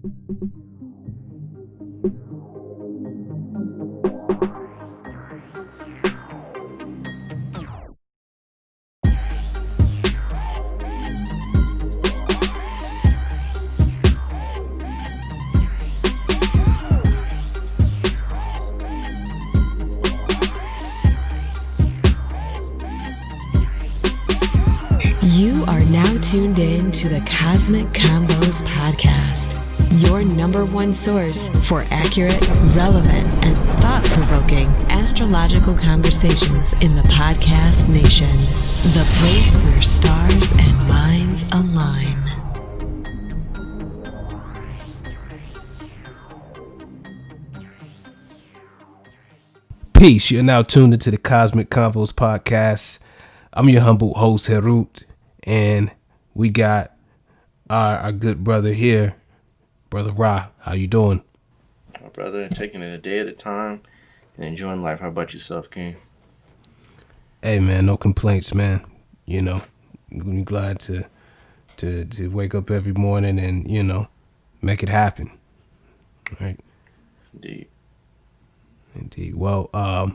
You are now tuned in to the Cosmic Convos podcast, your number one source for accurate, relevant, and thought-provoking astrological conversations in the podcast nation. The place where stars and minds align. Peace. You're now tuned into the Cosmic Convos podcast. I'm your humble host, Herut, and we got our good brother here, Brother Ra. How you doing? My brother, taking it a day at a time and enjoying life. How about yourself, King? Hey, man, no complaints, man. You know, I'm glad to wake up every morning and, you know, make it happen. All right. Indeed. Well,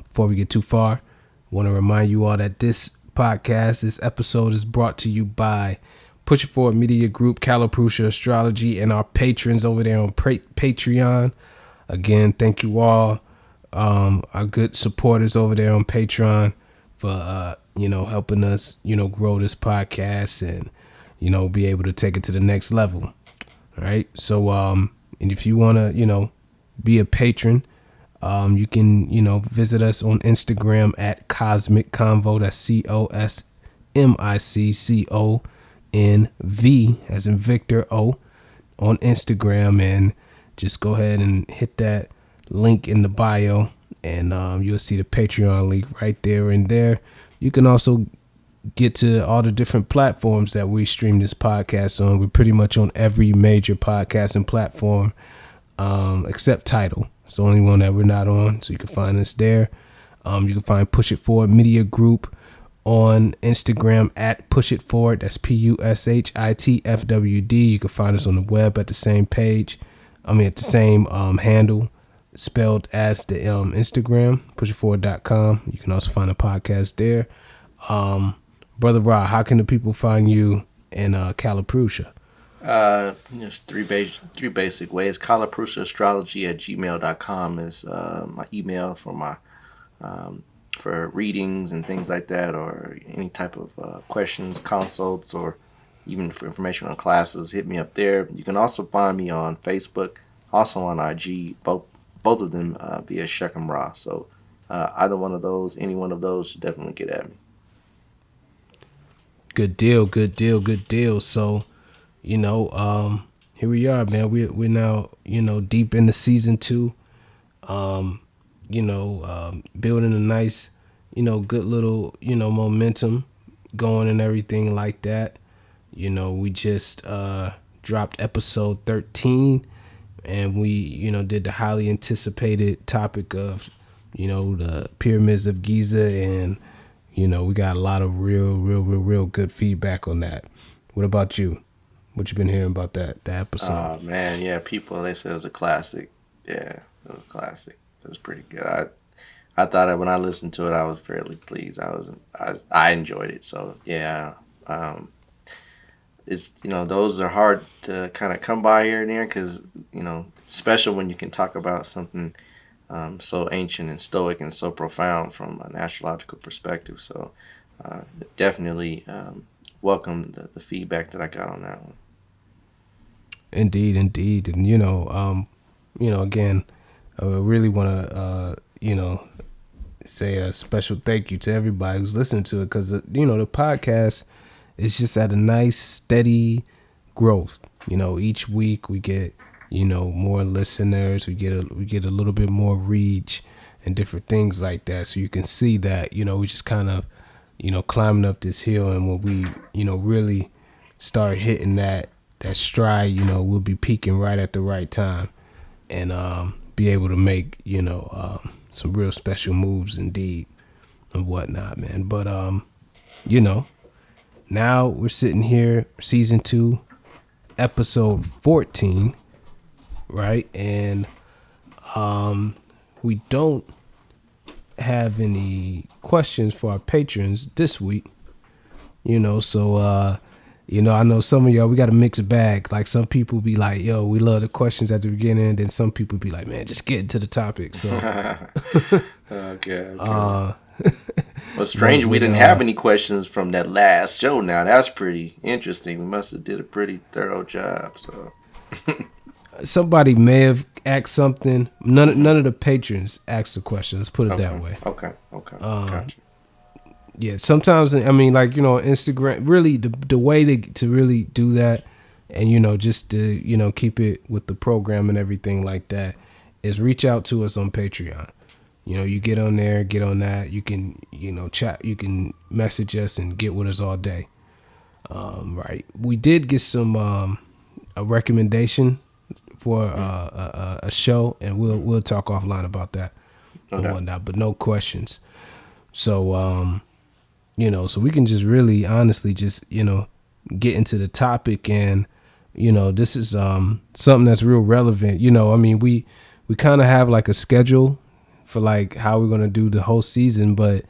before we get too far, I want to remind you all that this episode is brought to you by Push It Forward Media Group, Caliprucia Astrology, and our patrons over there on Patreon. Again, thank you all, our good supporters over there on Patreon for, helping us, grow this podcast and, be able to take it to the next level. All right. So, and if you want to, be a patron, you can, visit us on Instagram at Cosmic Convo. That's COSMICCONV as in Victor O on Instagram, and just go ahead and hit that link in the bio, and you'll see the Patreon link right there. And there, you can also get to all the different platforms that we stream this podcast on. We're pretty much on every major podcasting platform, except Tidal. It's the only one that we're not on, so you can find us there. You can find Push It Forward Media Group on Instagram at Push It Forward. That's PUSHITFWD. You can find us on the web at the same page. At the same handle, spelled as the Instagram, pushitforward.com. You can also find a podcast there. Brother Ra, how can the people find you in Caliprucia? Just three basic ways. calipruciaastrology@gmail.com is my email for my for readings and things like that, or any type of questions, consults, or even for information on classes. Hit me up there. You can also find me on Facebook, also on IG, both of them via Shekhem Ra. So either one of those, any one of those, should definitely get at me. Good deal. So, here we are, man. We're now, deep into season 2. Building a nice, good little, momentum going and everything like that. We just dropped episode 13, and we, did the highly anticipated topic of, the pyramids of Giza, and we got a lot of real good feedback on that. What about you? What you been hearing about that episode? Oh, man, yeah, people, they said it was a classic. Yeah, it was a classic. It was pretty good. I thought that when I listened to it, I was fairly pleased. I enjoyed it. So, yeah, it's, those are hard to kind of come by here and there because, special when you can talk about something so ancient and stoic and so profound from an astrological perspective. So, definitely welcome the feedback that I got on that one. Indeed. And, again, I really want to, say a special thank you to everybody who's listening to it, because, the podcast is just at a nice, steady growth. Each week we get, more listeners, we get a little bit more reach and different things like that. So you can see that, we just kind of, climbing up this hill, and when we, really start hitting that stride, we'll be peaking right at the right time, and be able to make, some real special moves indeed and whatnot, man. But, now we're sitting here, season 2, episode 14, right? And we don't have any questions for our patrons this week, so I know some of y'all, we got a mixed bag. Like, some people be like, yo, we love the questions at the beginning, and then some people be like, man, just get into the topic. So okay. Well, strange we didn't have any questions from that last show. Now that's pretty interesting. We must have did a pretty thorough job. So somebody may have asked something. None of the patrons asked the question. Let's put it that way. Okay. Gotcha. Yeah, sometimes, I mean, like, Instagram, really the way to really do that, and just to keep it with the program and everything like that, is reach out to us on Patreon. You get on there, get on that. You can chat, you can message us and get with us all day. Right. We did get some a recommendation for a show, and we'll talk offline about that and whatnot. But no questions. So so we can just really honestly just get into the topic, and this is something that's real relevant. I mean, we kind of have like a schedule for like how we're gonna do the whole season, but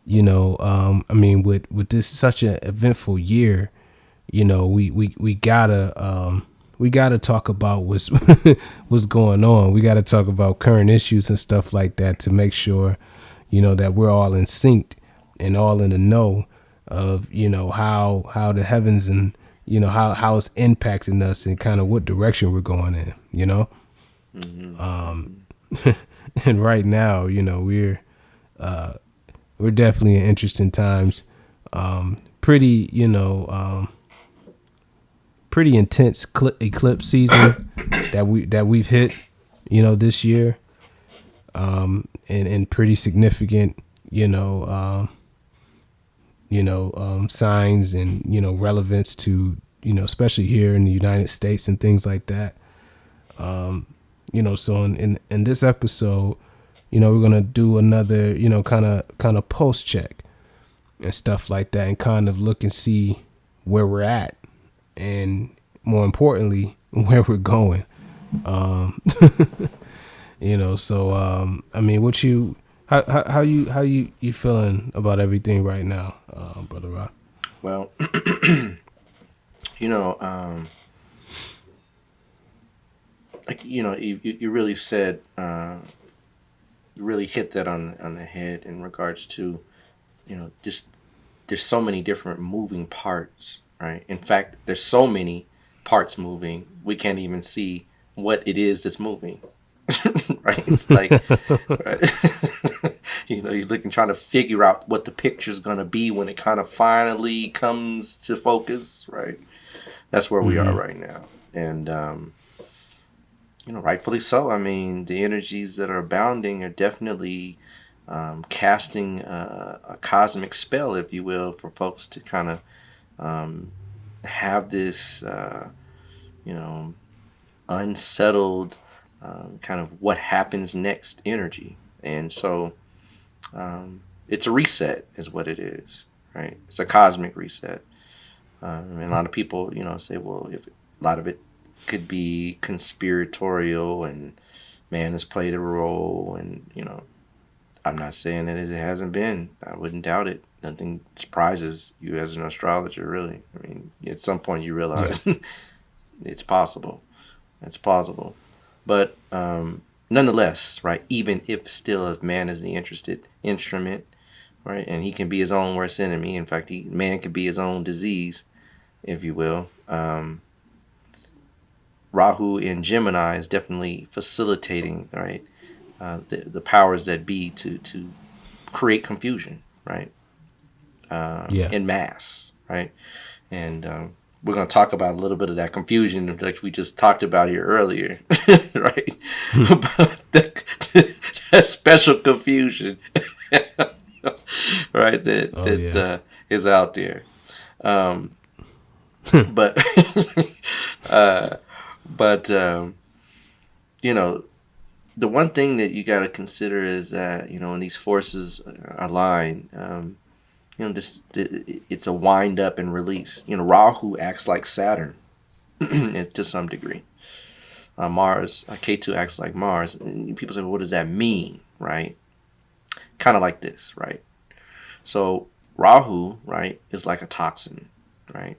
I mean, with this such an eventful year, we gotta talk about what's going on. We gotta talk about current issues and stuff like that to make sure that we're all in sync and all in the know of how the heavens and how it's impacting us and kind of what direction we're going in. Mm-hmm. And right now, we're definitely in interesting times. Pretty intense eclipse season that we've hit, this year, and pretty significant, signs and relevance to especially here in the United States and things like that. So in this episode, we're gonna do another kind of post check and stuff like that, and kind of look and see where we're at, and more importantly, where we're going. So I mean, how you feeling about everything right now, Brother Rock? Well, like you really said, really hit that on the head in regards to just there's so many different moving parts, right? In fact, there's so many parts moving, we can't even see what it is that's moving. Right? It's like, right? You're looking, trying to figure out what the picture's gonna be when it kind of finally comes to focus, right? That's where we are right now, and rightfully so. I mean, the energies that are abounding are definitely casting a cosmic spell, if you will, for folks to kind of have this, unsettled kind of what happens next energy. And so it's a reset is what it is, right? It's a cosmic reset. And a lot of people, say, well, if a lot of it could be conspiratorial and man has played a role, and, I'm not saying that it hasn't been. I wouldn't doubt it. Nothing surprises you as an astrologer, really. I mean, at some point you realize it's possible. It's plausible. But nonetheless, right, even if man is the interested instrument, right, and he can be his own worst enemy. In fact, man can be his own disease, if you will. Rahu in Gemini is definitely facilitating, right, the powers that be to create confusion, right, in mass, right, and we're going to talk about a little bit of that confusion like we just talked about here earlier, right, about that special confusion, right, that is out there, but the one thing that you got to consider is that, when these forces align, it's a wind up and release. Rahu acts like Saturn to some degree. Mars, K2 acts like Mars. And people say, well, what does that mean, right? Kind of like this, right? So Rahu, right, is like a toxin, right?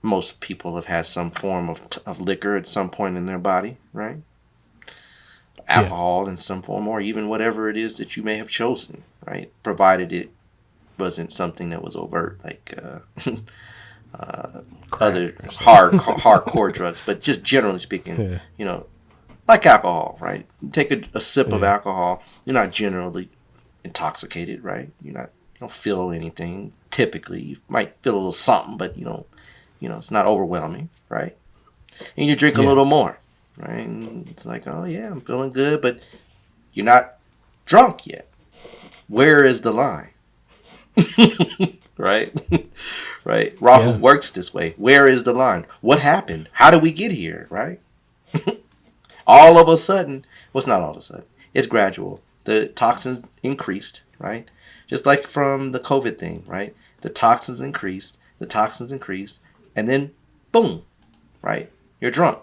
Most people have had some form of liquor at some point in their body, right? Alcohol in some form, or even whatever it is that you may have chosen, right? Provided it wasn't something that was overt, like other hardcore drugs. But just generally speaking, like alcohol, right? You take a sip of alcohol, you're not generally intoxicated, right? You don't feel anything. Typically, you might feel a little something, but it's not overwhelming, right? And you drink a little more, right? And it's like, oh yeah, I'm feeling good, but you're not drunk yet. Where is the line? Right? Right? Rahu works this way. Where is the line? What happened? How did we get here, right? All of a sudden, well, it's not all of a sudden. It's gradual. The toxins increased, right? Just like from the COVID thing, right? The toxins increased, and then boom, right? You're drunk.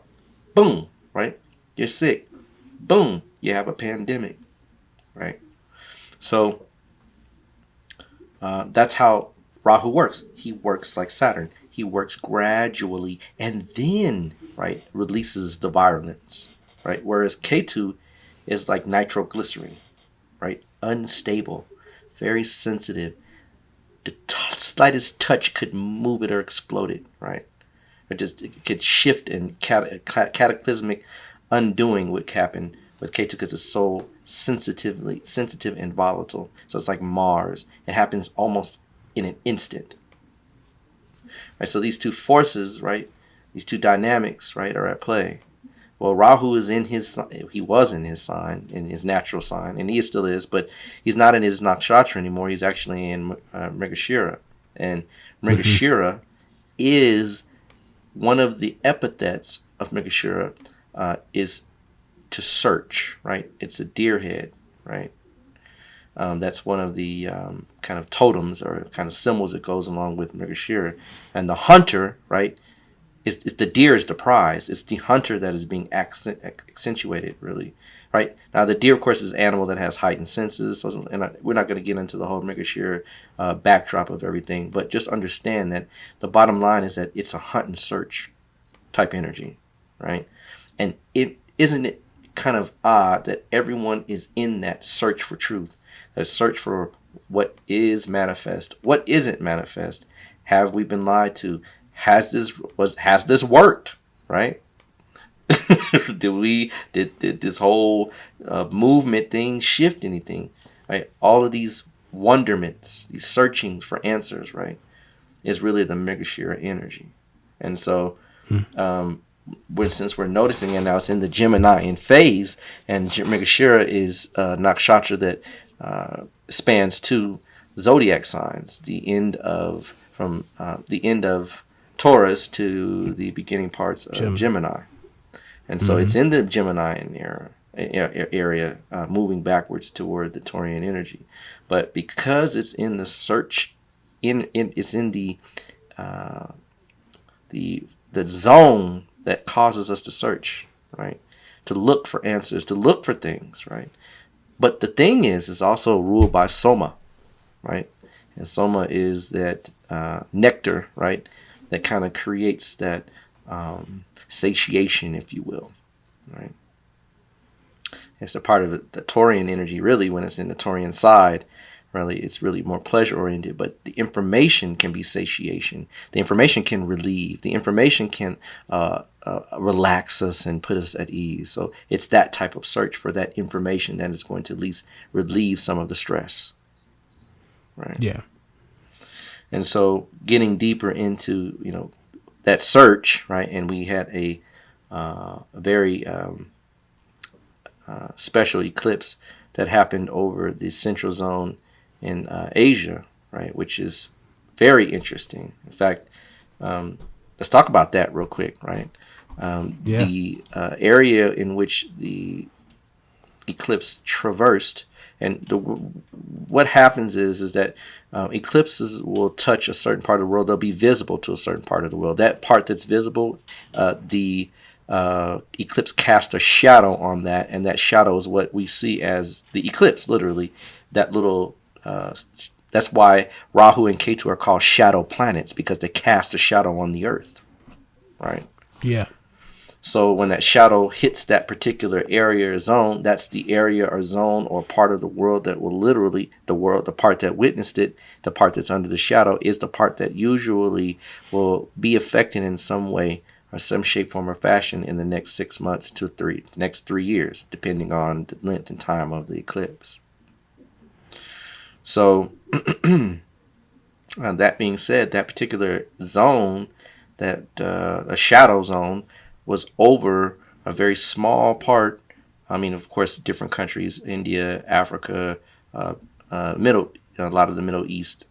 Boom, right? You're sick. Boom, you have a pandemic, right? So that's how Rahu works. He works like Saturn. He works gradually and then, right, releases the virulence, right? Whereas Ketu is like nitroglycerin, right? Unstable, very sensitive. The slightest touch could move it or explode it, right? It could shift and cataclysmic undoing would happen with Ketu because it's so sensitive and volatile. So it's like Mars. It happens almost in an instant. Right? So these two forces, right? These two dynamics, right, are at play. Well, Rahu is he was in his sign, in his natural sign, and he still is, but he's not in his nakshatra anymore. He's actually in Mrigashira. And Mrigashira is one of the epithets of Mrigashira is to search, right? It's a deer head, right? That's one of the kind of totems or kind of symbols that goes along with Mrigashira. And the hunter, right, is the deer is the prize. It's the hunter that is being accentuated, really, right? Now, the deer, of course, is an animal that has heightened senses, and we're not going to get into the whole Mrigashira backdrop of everything, but just understand that the bottom line is that it's a hunt and search type energy, right? And isn't it kind of odd that everyone is in that search for truth, that search for what is manifest, what isn't manifest. Have we been lied to? Has this worked, right? did this whole movement thing shift anything, right? All of these wonderments, these searchings for answers, right, is really the Mrigashira energy. And so since we're noticing it now, it's in the Gemini phase, and Mrigashira is a nakshatra that spans two zodiac signs, the end of Taurus to the beginning parts of Gemini. And so it's in the Gemini area, moving backwards toward the Taurian energy. But because it's in the search, it's in the zone that causes us to search, right? To look for answers, to look for things, right? But the thing is also ruled by Soma, right? And Soma is that nectar, right? That kind of creates that satiation, if you will, right? It's a part of the Taurian energy, really, when it's in the Taurian side. Really, it's really more pleasure-oriented, but the information can be satiation. The information can relieve. The information can relax us and put us at ease. So it's that type of search for that information that is going to at least relieve some of the stress, right? Yeah. And so getting deeper into, that search, right? And we had a very special eclipse that happened over the central zone in Asia, right, which is very interesting. In fact, let's talk about that real quick, right? The area in which the eclipse traversed, and what happens is that eclipses will touch a certain part of the world. They'll be visible to a certain part of the world. That part that's visible, the eclipse cast a shadow on that, and that shadow is what we see as the eclipse. Literally, that little. That's why Rahu and Ketu are called shadow planets, because they cast a shadow on the Earth, right? Yeah. So when that shadow hits that particular area or zone, that's the area or zone or part of the world that will literally, the part that witnessed it, the part that's under the shadow is the part that usually will be affected in some way or some shape, form, or fashion in the next 6 months to next 3 years, depending on the length and time of the eclipse. So that being said, that particular zone, that a shadow zone, was over a very small part. I mean, of course, different countries, India, Africa, a lot of the Middle East,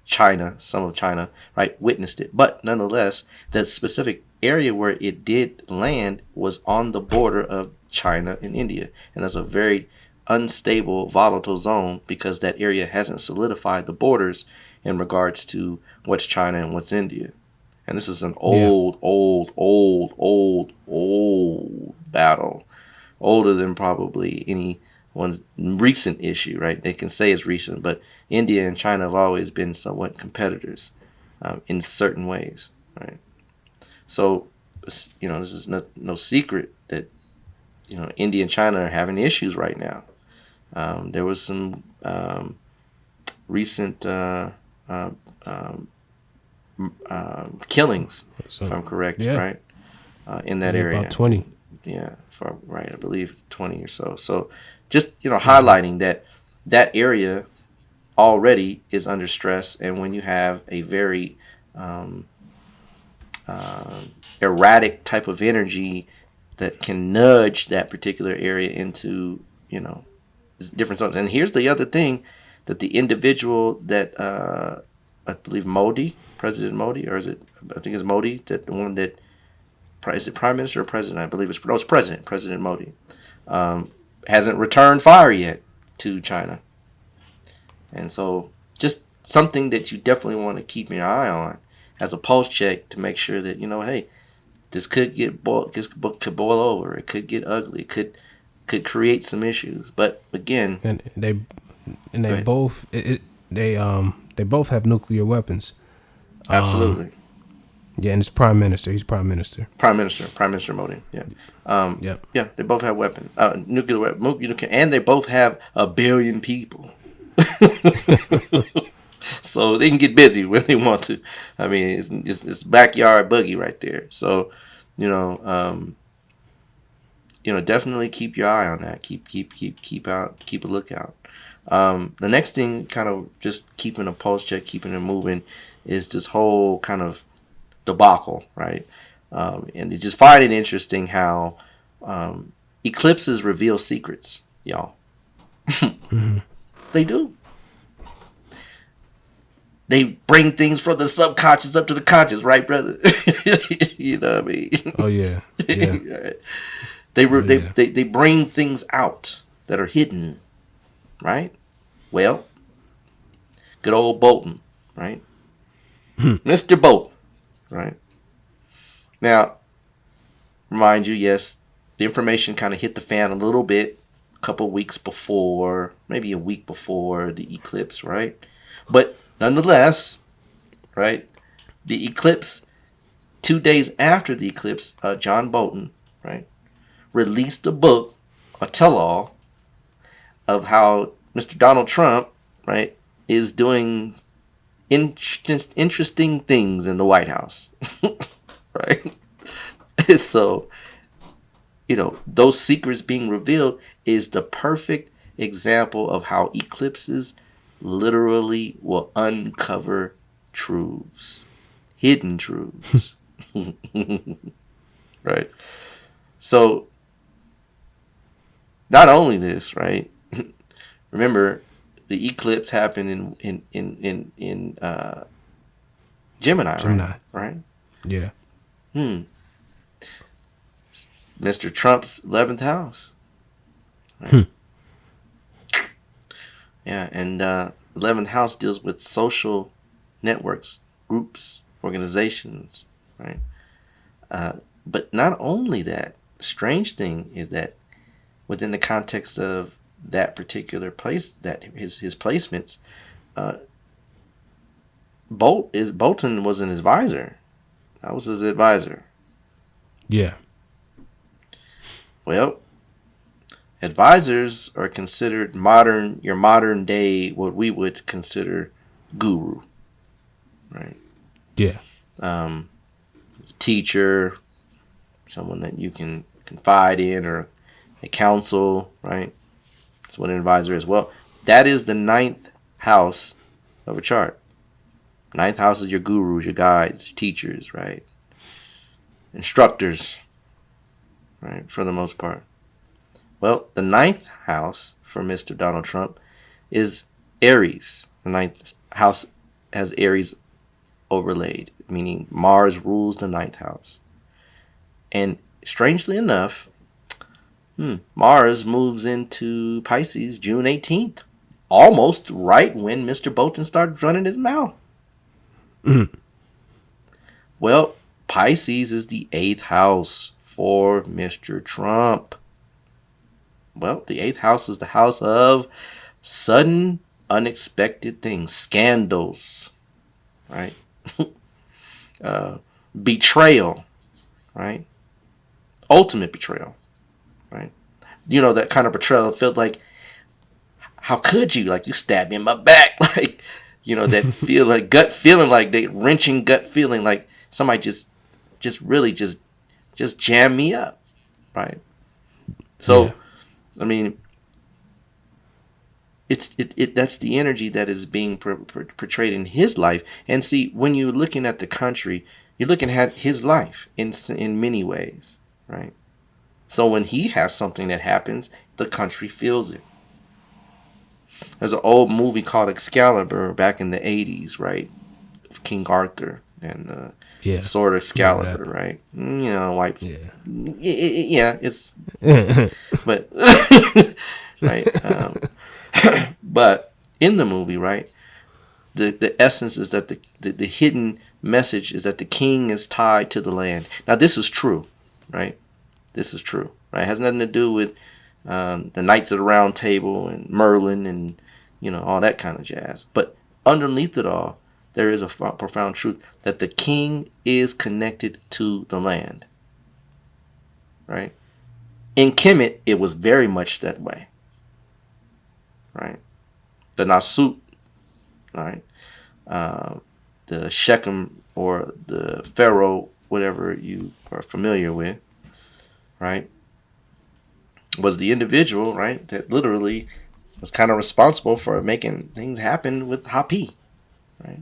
China, some of China, right, witnessed it. But nonetheless, that specific area where it did land was on the border of China and India. And that's a very unstable, volatile zone, because that area hasn't solidified the borders in regards to what's China and what's India. And this is an old battle, older than probably any one recent issue, right? They can say it's recent, but India and China have always been somewhat competitors in certain ways, right? So, this is no secret that, India and China are having issues right now. There was some recent killings, So, if I'm correct, yeah. right? In that area. About 20. Yeah, right. I believe it's 20 or so. So just, highlighting that area already is under stress. And when you have a very erratic type of energy that can nudge that particular area into, different zones. And here's the other thing, that the individual that I believe President Modi, or I think it's Modi, that the one that, is it Prime Minister or President? I believe it's President Modi, hasn't returned fire yet to China. And so just something that you definitely want to keep your eye on as a pulse check, to make sure that, hey, this could could boil over. It could get ugly. It could create some issues. But again, And they both they both have nuclear weapons. Absolutely. Yeah, and it's Prime Minister. He's Prime Minister. Prime Minister Modi. Yeah. Yep. Yeah, they both have weapons, nuclear weapons, and they both have 1 billion people. So they can get busy when they want to. I mean, it's backyard boogie right there. So, definitely keep your eye on that. Keep a lookout. The next thing, kind of just keeping a pulse check, keeping it moving, is this whole kind of debacle, right? And just find it interesting how eclipses reveal secrets, y'all. Mm-hmm. They do. They bring things from the subconscious up to the conscious, right, brother? You know what I mean? Oh yeah. Yeah. They bring things out that are hidden, right? Well, good old Bolton, right? Mr. Bolton, right? Now, remind you, yes, the information kind of hit the fan a little bit a couple weeks before, maybe a week before the eclipse, right? But nonetheless, right, the eclipse, 2 days after the eclipse, John Bolton, right, released a book, a tell-all, of how Mr. Donald Trump, right, is doing interesting things in the White House, right? So, those secrets being revealed is the perfect example of how eclipses literally will uncover truths, hidden truths, right? So, not only this, right? Remember, the eclipse happened in Gemini, right? Yeah. Mr. Trump's 11th house. Right? Yeah, and 11th house deals with social networks, groups, organizations, right? But not only that, strange thing is that within the context of that particular place, that his placements, uh, Bolton was an advisor. That was his advisor. Yeah. Well, advisors are considered your modern day, what we would consider guru, right? Yeah. Teacher, someone that you can confide in, or a counsel, right? That's what an advisor is. Well, that is the ninth house of a chart. Ninth house is your gurus, your guides, your teachers, right? Instructors, right? For the most part. Well, the ninth house for Mr. Donald Trump is Aries. The ninth house has Aries overlaid, meaning Mars rules the ninth house. And strangely enough, Mars moves into Pisces June 18th, almost right when Mr. Bolton started running his mouth. Well, Pisces is the eighth house for Mr. Trump. Well, the eighth house is the house of sudden, unexpected things, scandals, right? Betrayal, right? Ultimate betrayal, right? You know, that kind of betrayal felt like, how could you? Like, you stabbed me in my back. Like, you know, that feeling, gut feeling, like that wrenching gut feeling, like somebody just really just jammed me up, right? So, yeah. I mean, that's the energy that is being portrayed in his life. And see, when you're looking at the country, you're looking at his life in many ways, right? So when he has something that happens, the country feels it. There's an old movie called Excalibur back in the 80s, right? Of King Arthur and the sword Excalibur, right? You know, white. Yeah. Yeah, it's. But right. But in the movie, right, the essence is that the hidden message is that the king is tied to the land. Now, this is true, right? This is true, right? It has nothing to do with the Knights of the Round Table and Merlin and, you know, all that kind of jazz. But underneath it all, there is a profound truth that the king is connected to the land, right? In Kemet, it was very much that way, right? The Nasut, right? The Shechem or the Pharaoh, whatever you are familiar with, right, was the individual, right, that literally was kind of responsible for making things happen with Hapi, right?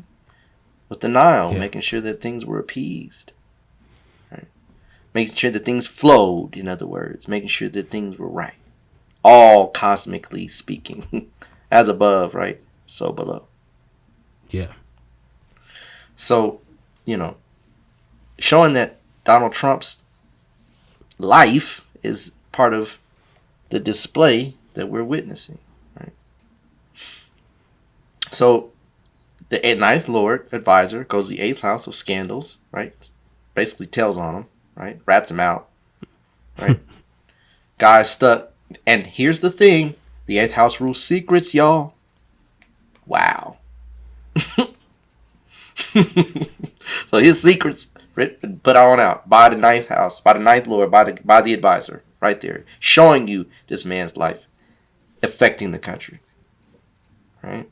With the Nile, making sure that things were appeased, right? Making sure that things flowed, in other words, making sure that things were right. All cosmically speaking. As above, right, so below. Yeah. So, you know, showing that Donald Trump's life is part of the display that we're witnessing, right? So, the ninth Lord advisor goes to the eighth house of scandals, right? Basically tells on him, right? Rats him out, right? Guy's stuck. And here's the thing. The eighth house rules secrets, y'all. Wow. So his secrets put on out by the ninth house, by the ninth Lord, by the advisor, right there, showing you this man's life affecting the country, right?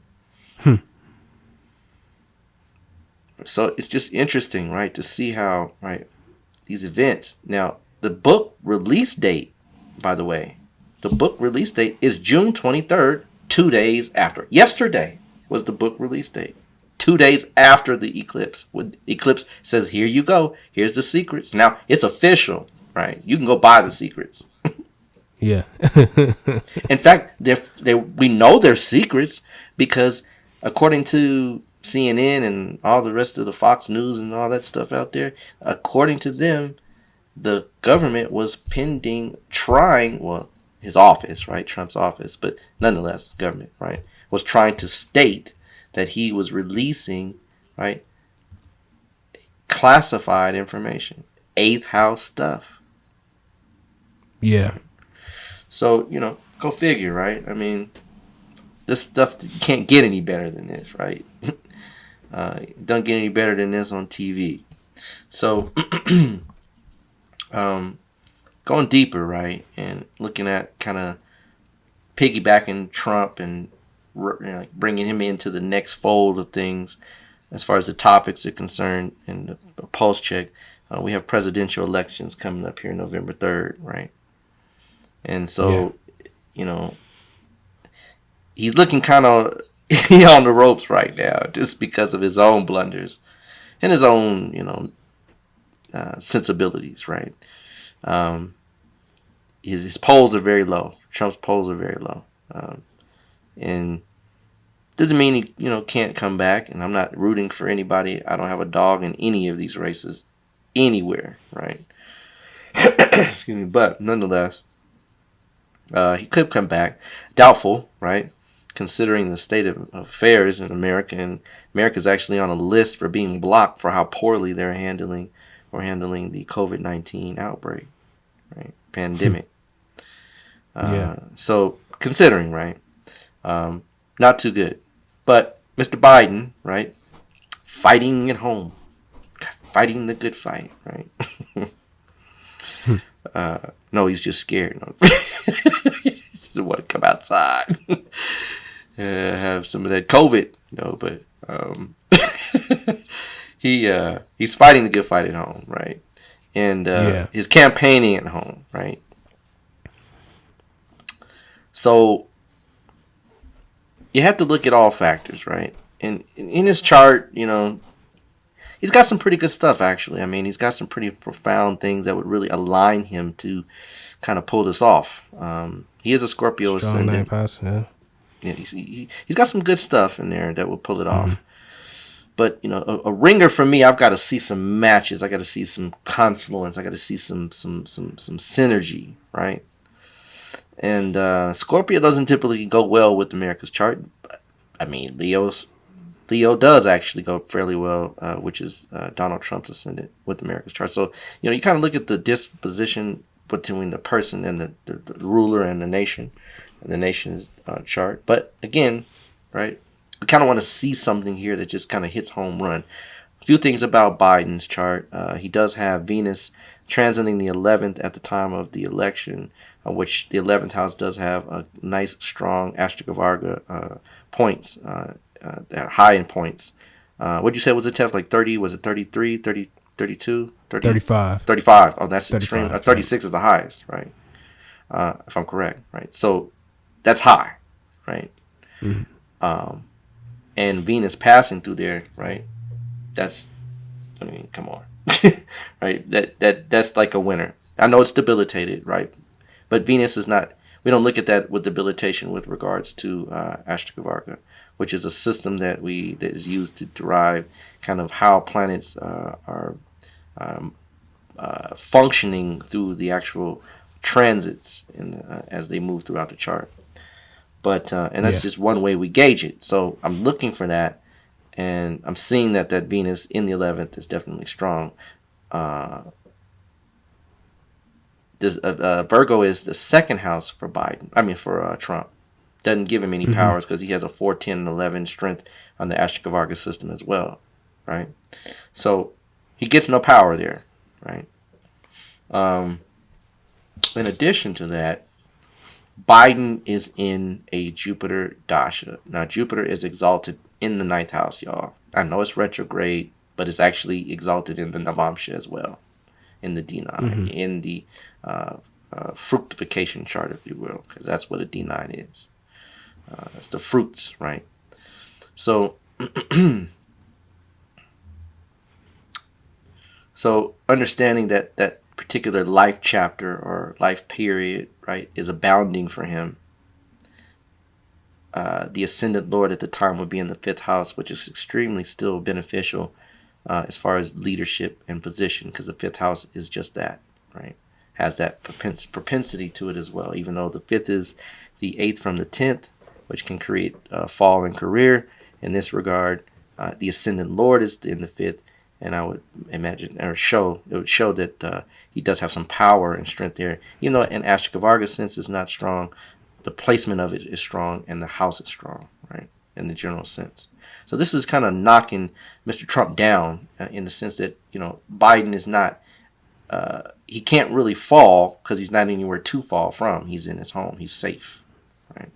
So it's just interesting, right, to see how, right, these events. Now, the book release date, by the way, the book release date is June 23rd, 2 days after. Yesterday was the book release date. 2 days after the eclipse. When eclipse says, here you go. Here's the secrets. Now, it's official, right? You can go buy the secrets. Yeah. In fact, we know they're secrets because according to CNN and all the rest of the Fox News and all that stuff out there, according to them, the government was his office, right? Trump's office, but nonetheless, government, right? Was trying to state that he was releasing, right, classified information. eighth house stuff. Yeah. So, go figure, right? I mean, this stuff, you can't get any better than this, right? Don't get any better than this on TV. So, going deeper, right, and looking at kind of piggybacking Trump and bringing him into the next fold of things as far as the topics are concerned and the pulse check, we have presidential elections coming up here November 3rd, right? And so, he's looking kind of on the ropes right now just because of his own blunders and his own, sensibilities, right? His polls are very low. Trump's polls are very low. And doesn't mean he, can't come back. And I'm not rooting for anybody. I don't have a dog in any of these races anywhere, right? Excuse me. But nonetheless, he could come back. Doubtful, right? Considering the state of affairs in America. And America's actually on a list for being blocked for how poorly they're handling the COVID-19 outbreak, right? Pandemic. So considering, right? Not too good. But Mr. Biden, right? Fighting at home. Fighting the good fight, right? No, he's just scared. No. He doesn't want to come outside. Have some of that COVID. But he's fighting the good fight at home, right? And he's campaigning at home, right? So you have to look at all factors, right? And in his chart, he's got some pretty good stuff, actually. I mean, he's got some pretty profound things that would really align him to kind of pull this off. He is a Scorpio ascendant. Yeah, he's got some good stuff in there that will pull it off. But, a ringer for me, I've got to see some matches. I got to see some confluence. I got to see some synergy, right? And Scorpio doesn't typically go well with America's chart. I mean, Leo does actually go fairly well, which is Donald Trump's ascendant with America's chart. So, you kind of look at the disposition between the person and the ruler and the nation, and the nation's chart. But again, right, we kind of want to see something here that just kind of hits home run. A few things about Biden's chart. He does have Venus transiting the 11th at the time of the election, which the 11th house does have a nice, strong Ashtavarga points, high in points. What'd you say was it, Tef? Like 30? Was it 33, 30, 32? 30? 35. 35. Oh, that's extreme. 35, 36 is the highest, right? If I'm correct, right? So that's high, right? Mm-hmm. And Venus passing through there, right? Come on. Right? That's like a winner. I know it's debilitated, right? But Venus is not, we don't look at that with debilitation with regards to Ashtavarga, which is a system that is used to derive kind of how planets are functioning through the actual transits as they move throughout the chart. But and that's just one way we gauge it. So I'm looking for that, and I'm seeing that Venus in the 11th is definitely strong. Virgo is the second house for for Trump. Doesn't give him any powers because he has a 4, 10, and 11 strength on the Ashtavarga system as well, right? So he gets no power there, right? In addition to that, Biden is in a Jupiter dasha. Now, Jupiter is exalted in the 9th house, y'all. I know it's retrograde, but it's actually exalted in the Navamsha as well, in the D9, in the fructification chart, if you will, because that's what a D9 is. It's the fruits, right? So, understanding that particular life chapter or life period, right, is abounding for him. The ascendant lord at the time would be in the 5th house, which is extremely still beneficial as far as leadership and position, because the 5th house is just that, right? Has that propensity to it as well, even though the 5th is the 8th from the 10th, which can create fall in career. In this regard, the ascendant lord is in the 5th, and I would imagine or show it would show that he does have some power and strength there. Even though an Ashikavarga sense is not strong, the placement of it is strong, and the house is strong, right? In the general sense. So this is kind of knocking Mr. Trump down in the sense that, Biden is not, he can't really fall because he's not anywhere to fall from. He's in his home. He's safe, right?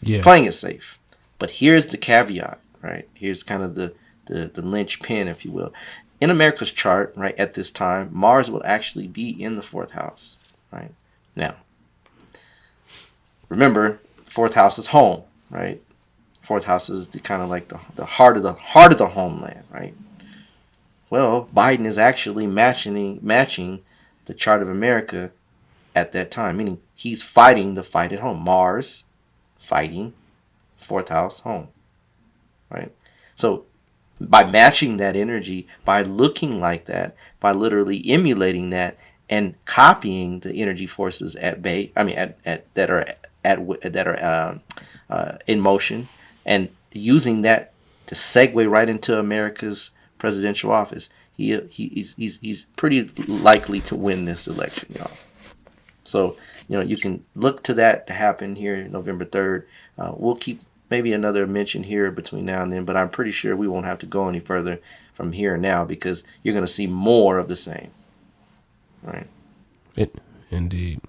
Yeah. He's playing it safe. But here's the caveat, right? Here's kind of the linchpin, if you will. In America's chart, right, at this time, Mars will actually be in the fourth house, right? Now, remember, fourth house is home, right? Fourth house is the kind of like the heart of the homeland, right? Well, Biden is actually matching the chart of America at that time, meaning he's fighting the fight at home. Mars fighting fourth house home, right? So by matching that energy, by looking like that, by literally emulating that and copying the energy forces at bay, that are in motion, and using that to segue right into America's presidential office, he's pretty likely to win this election, y'all. So, you can look to that to happen here November 3rd. We'll keep maybe another mention here between now and then, but I'm pretty sure we won't have to go any further from here now because you're going to see more of the same, right? Indeed.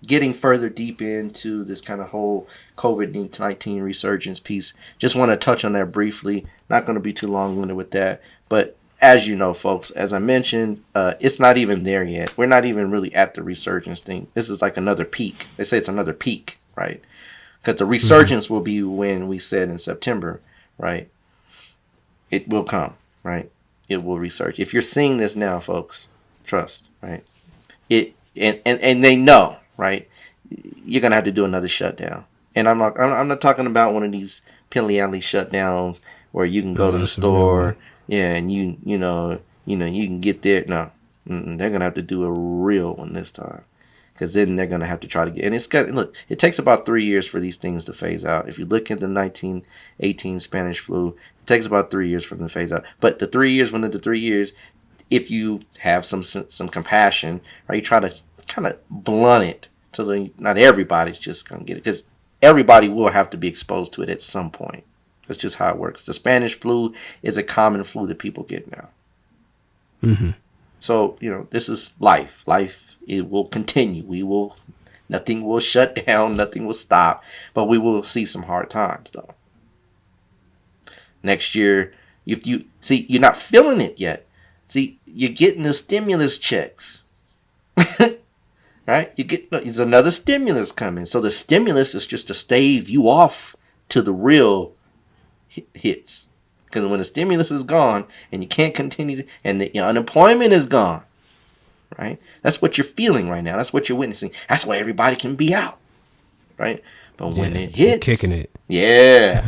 Getting further deep into this kind of whole COVID-19 resurgence piece, just want to touch on that briefly. Not going to be too long-winded with that, but as you know, folks, as I mentioned, it's not even there yet. We're not even really at the resurgence thing. This is like another peak. They say it's another peak, right? Because the resurgence will be when we said in September, right? It will come, right? It will resurge. If you're seeing this now, folks, trust, right? And they know, right? You're gonna have to do another shutdown. And I'm not talking about one of these Pilly Alley shutdowns where you can go to the store, and you can get there. No, they're gonna have to do a real one this time, because then they're gonna have to try to get. And it takes about 3 years for these things to phase out. If you look at the 1918 Spanish flu, it takes about 3 years for them to phase out. But the 3 years, within the 3 years, if you have some compassion, right, you try to kind of blunt it so that not everybody's just gonna get it, because everybody will have to be exposed to it at some point. That's just how it works. The Spanish flu is a common flu that people get now. Mm-hmm. So, this is life. Life, it will continue. Nothing will shut down. Nothing will stop. But we will see some hard times, though. Next year, if you see, you're not feeling it yet. See, you're getting the stimulus checks. Right? There's another stimulus coming. So the stimulus is just to stave you off to the real hits. Because when the stimulus is gone and you can't continue, and your unemployment is gone, right? That's what you're feeling right now. That's what you're witnessing. That's why everybody can be out, right? But when it hits, kicking it, yeah,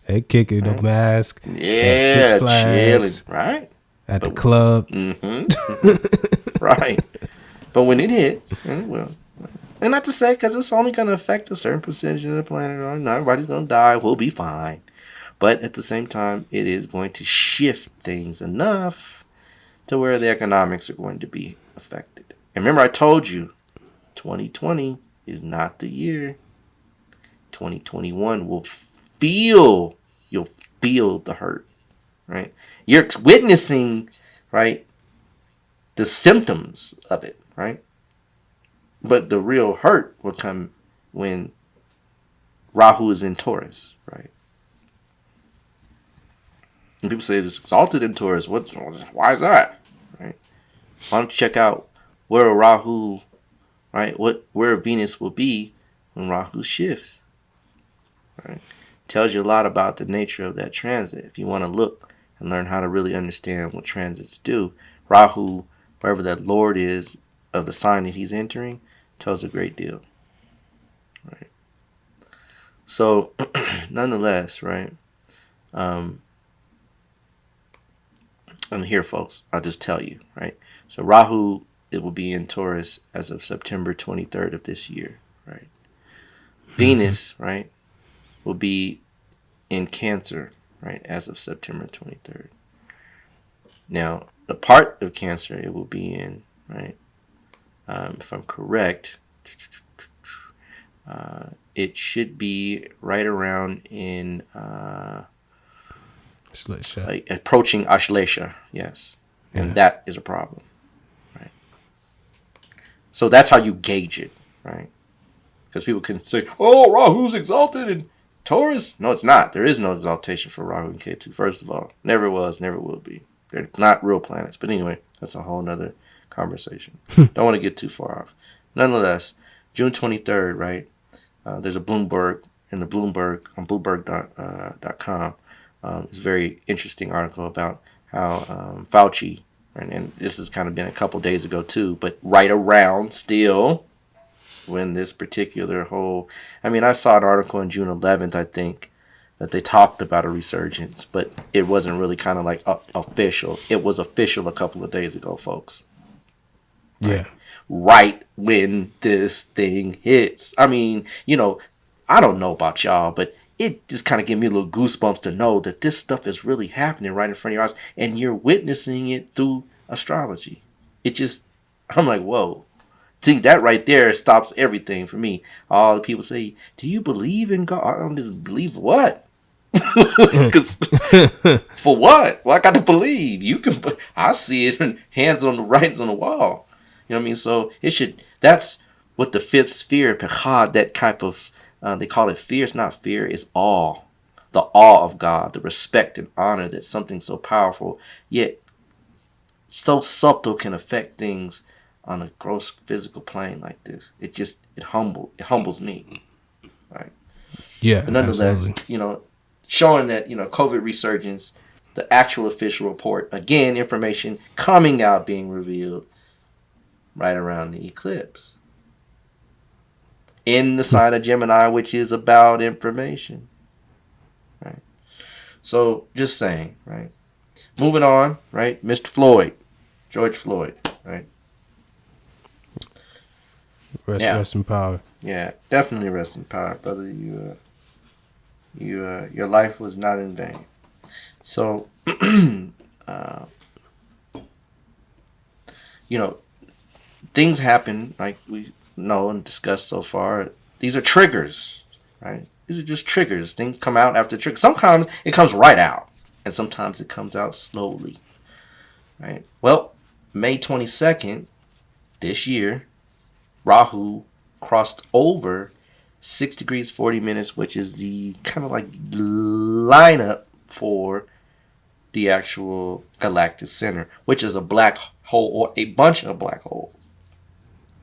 they kicking the mask, yeah, Six Flags, chilling, right? At the club, right? But when it hits, and it will. And not to say, because it's only going to affect a certain percentage of the planet. Not everybody's going to die. We'll be fine. But at the same time, it is going to shift things enough to where the economics are going to be affected. And remember, I told you, 2020 is not the year. 2021 you'll feel the hurt, right? You're witnessing, right, the symptoms of it, right? But the real hurt will come when Rahu is in Taurus, right? And people say it's exalted in Taurus. Why is that? Right? Why don't you check out where Rahu, right? Where Venus will be when Rahu shifts, right? Tells you a lot about the nature of that transit. If you want to look and learn how to really understand what transits do, Rahu, wherever that Lord is of the sign that he's entering, tells a great deal, right? So, nonetheless, right? And here, folks, I'll just tell you, right? So Rahu, it will be in Taurus as of September 23rd of this year, right? Venus, right, will be in Cancer, right, as of September 23rd. Now, the part of cancer it will be in, right? If I'm correct, it should be right around in like approaching Ashlesha, yes. And that is a problem, right? So that's how you gauge it, right? Because people can say, oh, Rahu's exalted in Taurus. No, it's not. There is no exaltation for Rahu and Ketu, first of all. Never was, never will be. They're not real planets. But anyway, that's a whole nother conversation. Don't want to get too far off. Nonetheless, June 23rd, right? There's a Bloomberg, in the Bloomberg, on Bloomberg.com. It's a very interesting article about how Fauci, and this has kind of been a couple days ago too, but right around still when this particular whole, I mean, I saw an article on June 11th, I think, that they talked about a resurgence, but it wasn't really kind of like official. It was official a couple of days ago, folks. Yeah. Right when this thing hits. I mean, you know, I don't know about y'all, but it just kind of gave me a little goosebumps to know that this stuff is really happening right in front of your eyes, and you're witnessing it through astrology. It just, I'm like, whoa. See, that right there stops everything for me. All the people say, do you believe in God? I don't believe what? Because for what? Well, I got to believe. You can. I see it in hands on the writings on the wall. You know what I mean? So it should. That's what the fifth sphere, pechad, that type of. They call it fear. It's not fear. It's awe. The awe of God, the respect and honor that something so powerful yet so subtle can affect things on a gross physical plane like this. It humbles me, right? Yeah, but nonetheless, absolutely. you know, showing that, you know, COVID resurgence, the actual official report, again, information coming out, being revealed right around the eclipse in the sign of Gemini, which is about information, right? So just saying, right? Moving on, right? Mr. Floyd, George Floyd, right? Rest in power. Yeah, definitely rest in power, brother. Your life was not in vain. So, you know, things happen like we know and discussed so far. These are triggers, right? These are just triggers. Things come out after triggers. Sometimes it comes right out, and sometimes it comes out slowly, right? Well, May 22nd this year, Rahu crossed over 6 degrees 40 minutes, which is the kind of like lineup for the actual galactic center, which is a black hole or a bunch of black holes,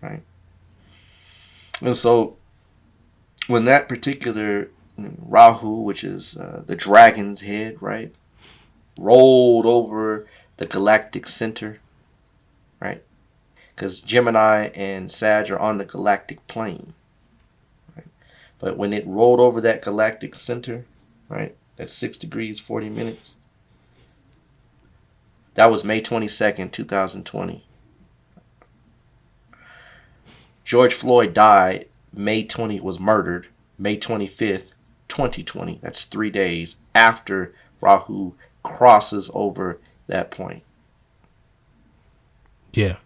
right? And so when that particular Rahu, which is the dragon's head, right, rolled over the galactic center, right? Because Gemini and Sag are on the galactic plane. Right? But when it rolled over that galactic center, right, at 6 degrees 40 minutes, that was May 22nd, 2020. George Floyd died was murdered May 25th, 2020. That's 3 days after Rahu crosses over that point. Yeah.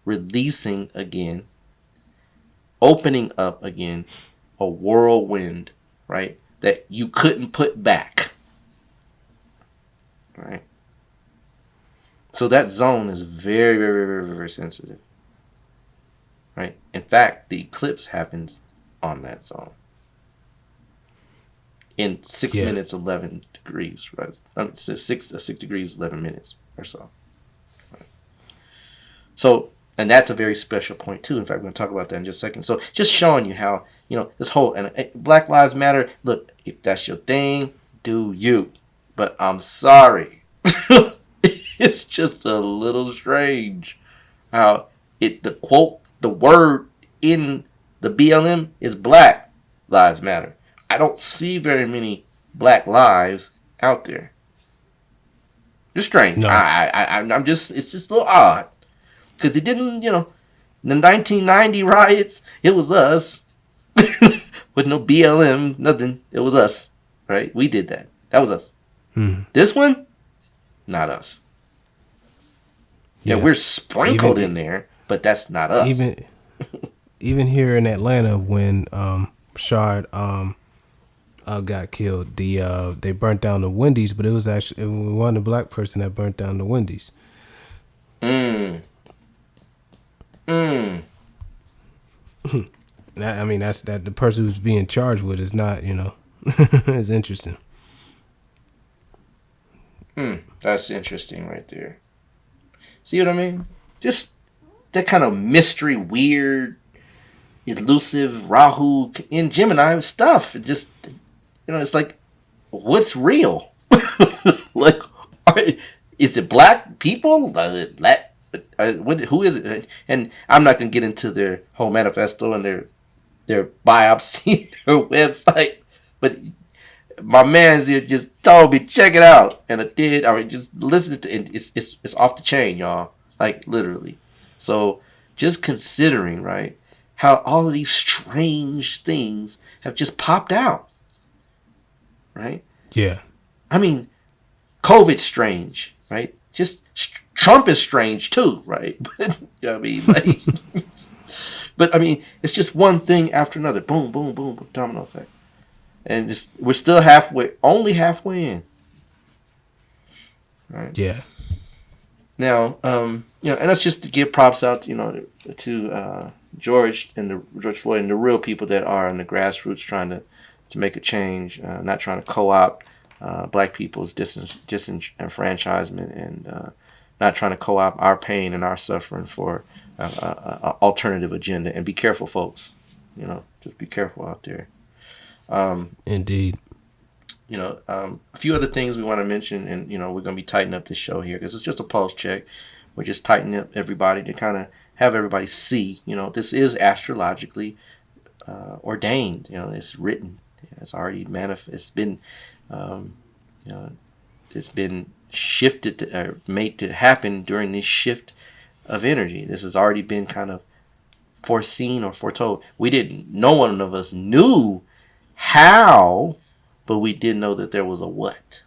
Releasing again, opening up again, a whirlwind, right, that you couldn't put back, right? So that zone is very, very, very, very sensitive, right? In fact, the eclipse happens on that zone in 6 minutes 11 degrees, right? 6 degrees 11 minutes or so. Right? So. And that's a very special point, too. In fact, we're going to talk about that in just a second. So just showing you how, you know, this whole, and Black Lives Matter, look, if that's your thing, do you. But I'm sorry. It's just a little strange how the word in the BLM is Black Lives Matter. I don't see very many black lives out there. Just strange. No. I'm just, it's just a little odd. Because it didn't, you know, the 1990 riots, it was us. With no BLM, nothing. It was us, right? We did that. That was us. This one, not us. Yeah, we're sprinkled in there, but that's not us. Even here in Atlanta, when Rashard got killed, they burnt down the Wendy's, but it was one black person that burnt down the Wendy's. I mean, that's the person who's being charged with is not, it's interesting. That's interesting right there. See what I mean? Just that kind of mystery, weird, elusive Rahu in Gemini stuff. It just, it's like, what's real? Like, is it black people? Who is it? And I'm not gonna get into their whole manifesto and their biopsy, their website, but my man's here just told me check it out, and I did. I mean, just listen to it. It's off the chain, y'all. Like literally. So just considering, right, how all of these strange things have just popped out, right? Yeah. I mean, COVID's strange, right? Just Trump is strange too, right? I mean, like, but I mean, it's just one thing after another. Boom, boom, boom, domino effect. And just we're still only halfway in. Right. Yeah. Now, and that's just to give props out, to George Floyd and the real people that are in the grassroots trying to make a change, not trying to co-opt black people's disenfranchisement and not trying to co-opt our pain and our suffering for an alternative agenda. And be careful, folks. Just be careful out there. Indeed. A few other things we want to mention, and we're going to be tightening up this show here because it's just a pulse check. We're just tightening up everybody to kind of have everybody see, this is astrologically ordained. It's written, it's already manifest. It's been, it's been shifted made to happen during this shift of energy. This has already been kind of foreseen or foretold. No one of us knew how, but we did know that there was a what,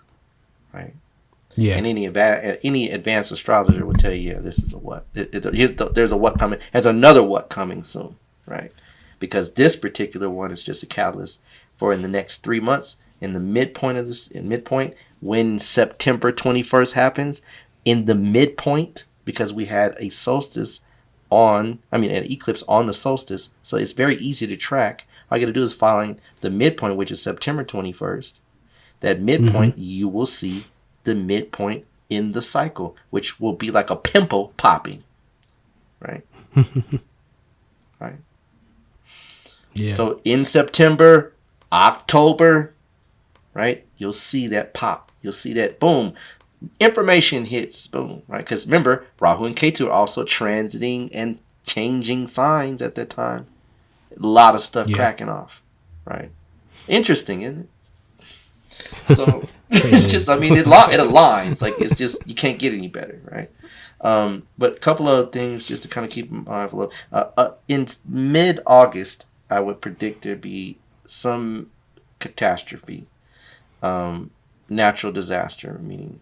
right? Yeah. And any advanced astrologer will tell you, this is a what. There's a what coming. There's another what coming soon, right? Because this particular one is just a catalyst for in the next 3 months, in the midpoint, when September 21st happens, in the midpoint, because we had a solstice an eclipse on the solstice, so it's very easy to track. All you got to do is find the midpoint, which is September 21st. That midpoint, you will see the midpoint in the cycle, which will be like a pimple popping, right? Right. Yeah. So in September, October, right, you'll see that pop. You'll see that boom. Information hits, boom, right? Because remember, Rahu and Ketu are also transiting and changing signs at that time. A lot of stuff cracking off, right? Interesting, isn't it? So it's just, it aligns. Like, it's just, you can't get any better, right? But a couple of things just to kind of keep mindful of. In mid-August, I would predict there'd be some catastrophe, natural disaster, meaning,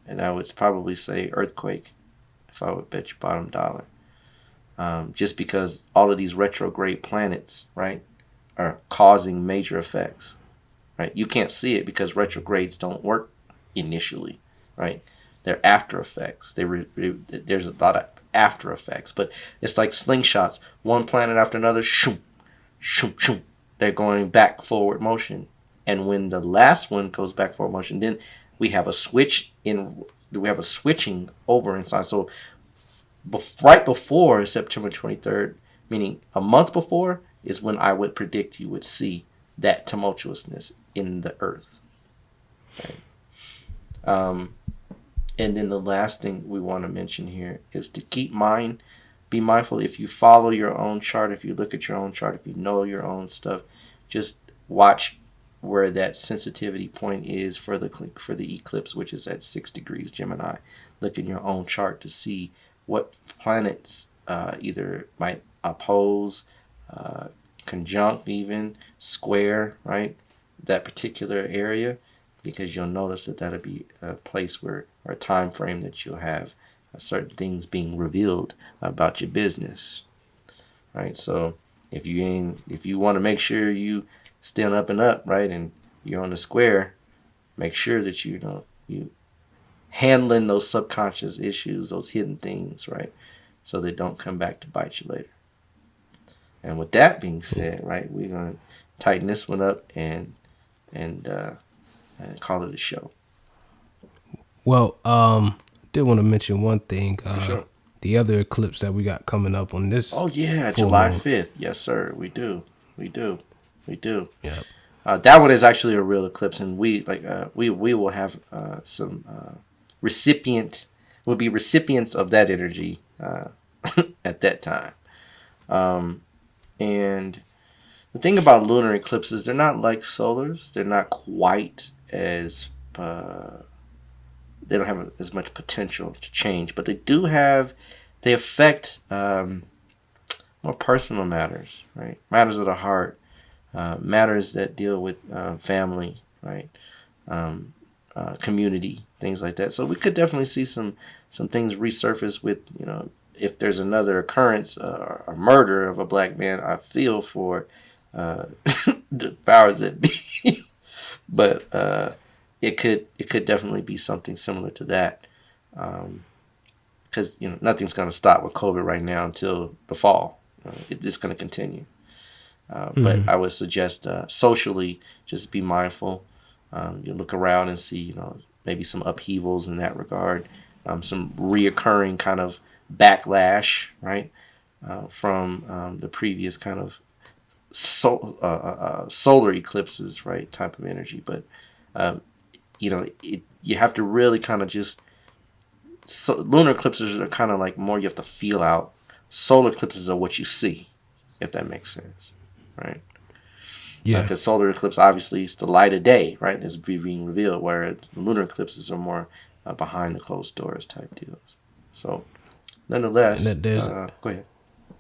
and I would probably say earthquake, if I would bet you bottom dollar. Just because all of these retrograde planets, right, are causing major effects, right? You can't see it because retrogrades don't work initially, right? They're after effects. There's a lot of after effects, but it's like slingshots. One planet after another, shoom, shoom, shoom. They're going back forward motion. And when the last one goes back forward motion, then we have a switching over inside. So right before September 23rd, meaning a month before, is when I would predict you would see that tumultuousness in the earth. Right? And then the last thing we want to mention here is to be mindful. If you follow your own chart, if you look at your own chart, if you know your own stuff, just watch where that sensitivity point is for the eclipse, which is at 6 degrees Gemini. Look in your own chart to see what planets either might oppose, conjunct, even square, right, that particular area, because you'll notice that that'll be a place where, or a time frame that you'll have certain things being revealed about your business, right? So if you want to make sure you stay on up and up, right, and you're on the square, make sure that you handling those subconscious issues, those hidden things, right, so they don't come back to bite you later. And with that being said, right, we're gonna tighten this one up and call it a show. Well, did want to mention one thing. For sure. The other eclipse that we got coming up on this. Oh yeah, full July moon. 5th. Yes, sir. We do. Yeah. That one is actually a real eclipse, and we will have some will be recipients of that energy at that time. And the thing about lunar eclipses, they're not like solars. They're not quite as they don't have as much potential to change, but they affect more personal matters, right? Matters of the heart, matters that deal with family, right? Community, things like that. So we could definitely see some things resurface with, if there's another occurrence, a murder of a black man. I feel for the powers that be, but it could definitely be something similar to that, because nothing's going to stop with COVID right now until the fall. It's going to continue. But I would suggest socially, just be mindful. You look around and see, maybe some upheavals in that regard, some reoccurring kind of backlash, right, from the previous kind of solar eclipses, right, type of energy. But you have to really kind of just. So lunar eclipses are kind of like more you have to feel out. Solar eclipses are what you see, if that makes sense, right? Yeah. Because solar eclipse obviously is the light of day, right? It's being revealed, where lunar eclipses are more behind the closed doors type deals. So, nonetheless, go ahead.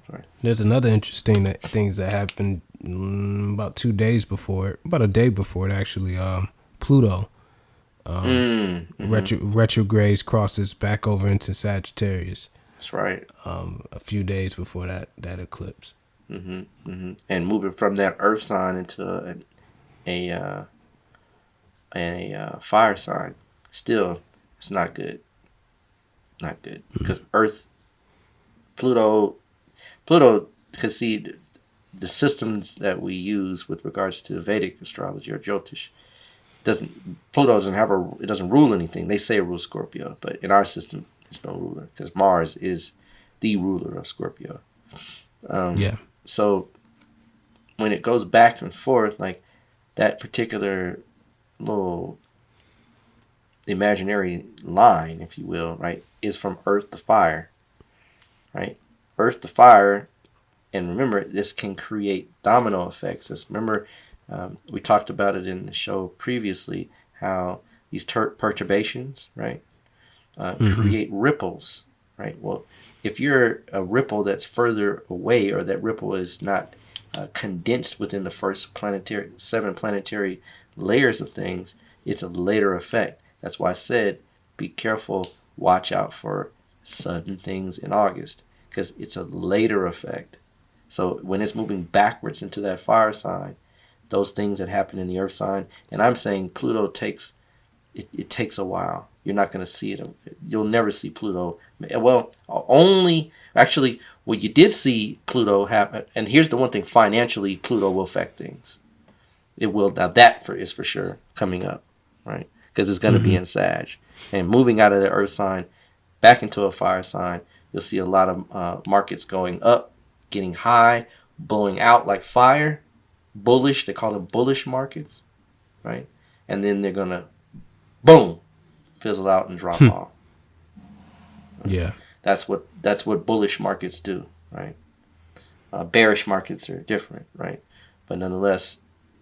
Sorry. There's another interesting things that happened about a day before it actually. Pluto retrogrades, crosses back over into Sagittarius. That's right. A few days before that eclipse. And moving from that Earth sign into a fire sign, still, it's not good. Not good, because Pluto, because see, the systems that we use with regards to Vedic astrology or Jyotish, Pluto doesn't rule anything. They say it rules Scorpio, but in our system, it's no ruler, because Mars is the ruler of Scorpio. So when it goes back and forth, like that particular little imaginary line, if you will, right, is from Earth to fire, right? Earth to fire, and remember, this can create domino effects. Remember, we talked about it in the show previously, how these perturbations, right, create ripples, right? Well, if you're a ripple that's further away, or that ripple is not condensed within the first 7 planetary layers of things, it's a later effect. That's why I said, be careful, watch out for sudden things in August, because it's a later effect. So when it's moving backwards into that fire sign, those things that happen in the earth sign, and I'm saying Pluto takes a while. You're not going to see it. You'll never see Pluto. Well, you did see Pluto happen, and here's the one thing, financially, Pluto will affect things. It will. Now that is for sure coming up, right? Because it's going to be in Sag. And moving out of the earth sign back into a fire sign, you'll see a lot of markets going up, getting high, blowing out like fire, bullish. They call them bullish markets, right? And then they're going to, boom, fizzle out and drop off. Yeah. That's what bullish markets do, right? Bearish markets are different, right? But nonetheless,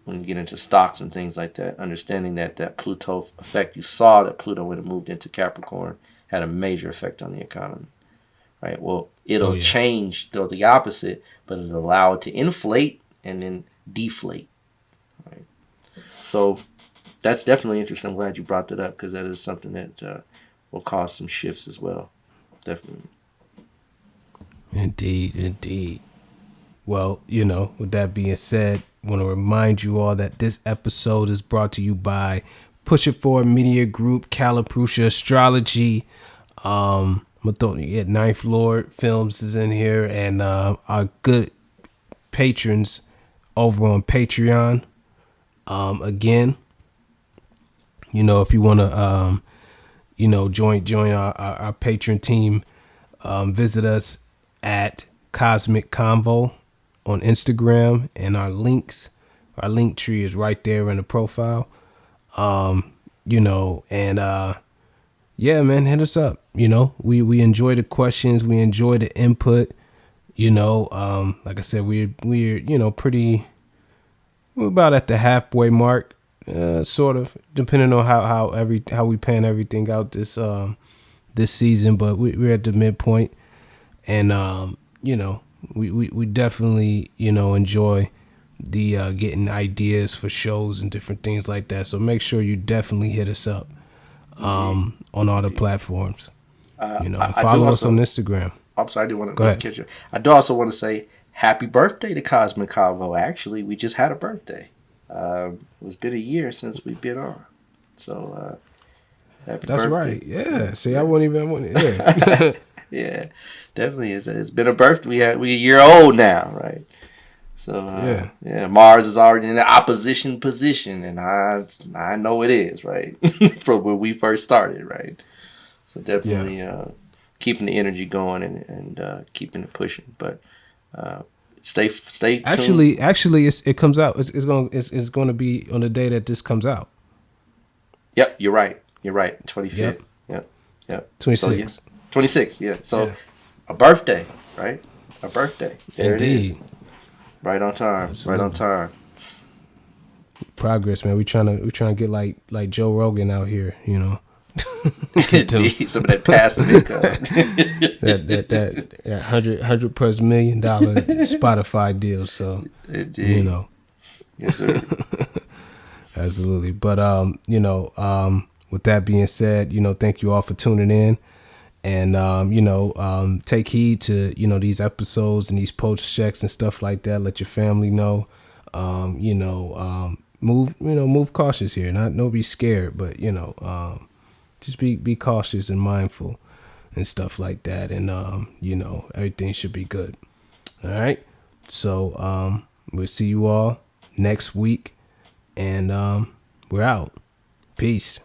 when you get into stocks and things like that, understanding that Pluto effect, you saw that Pluto, when it moved into Capricorn, had a major effect on the economy, right? Well, it'll change the opposite, but it'll allow it to inflate and then deflate, right? So that's definitely interesting. I'm glad you brought that up because that is something that will cause some shifts as well. Definitely. Indeed. Well, with that being said, I want to remind you all that this episode is brought to you by Push It Forward Media Group, Caliprucia Astrology. Ninth Lord Films is in here, and our good patrons over on Patreon. Again, if you want to, join our patron team, visit us at Cosmic Convo on Instagram, and our link tree is right there in the profile. Yeah, man, hit us up. We enjoy the questions, we enjoy the input. Like I said, we're about at the halfway mark, sort of, depending on how we pan everything out this season, but we're at the midpoint, and we definitely enjoy the getting ideas for shows and different things like that. So make sure you definitely hit us up on all the platforms. And follow us on Instagram. I'm sorry, I do want to catch you. I do also want to say happy birthday to Cosmic Convo. Actually, we just had a birthday. It's been a year since we've been on. So happy That's birthday. Right. Yeah. See, I wouldn't even. Yeah. Yeah, definitely. It's been a birthday. We a year old now, right? So yeah, Mars is already in the opposition position, and I know it is, right? From when we first started, right? So definitely keeping the energy going and keeping it pushing. But stay tuned. Actually, it comes out. It's going to be on the day that this comes out. Yep, you're right. 25th. Yep. 26. So, 26. Yeah. So a birthday, right? A birthday. There Indeed. It is. Right on time. Absolutely. Right on time. Progress, man. We trying to get like Joe Rogan out here, Some of that passive income. that $100+ million Spotify deal. So Indeed. Yes, sir. Absolutely. But with that being said, thank you all for tuning in. And take heed to these episodes and these post checks and stuff like that. Let your family know. Move cautious here. Don't be scared, but just be cautious and mindful and stuff like that. And everything should be good. All right. So we'll see you all next week, and we're out. Peace.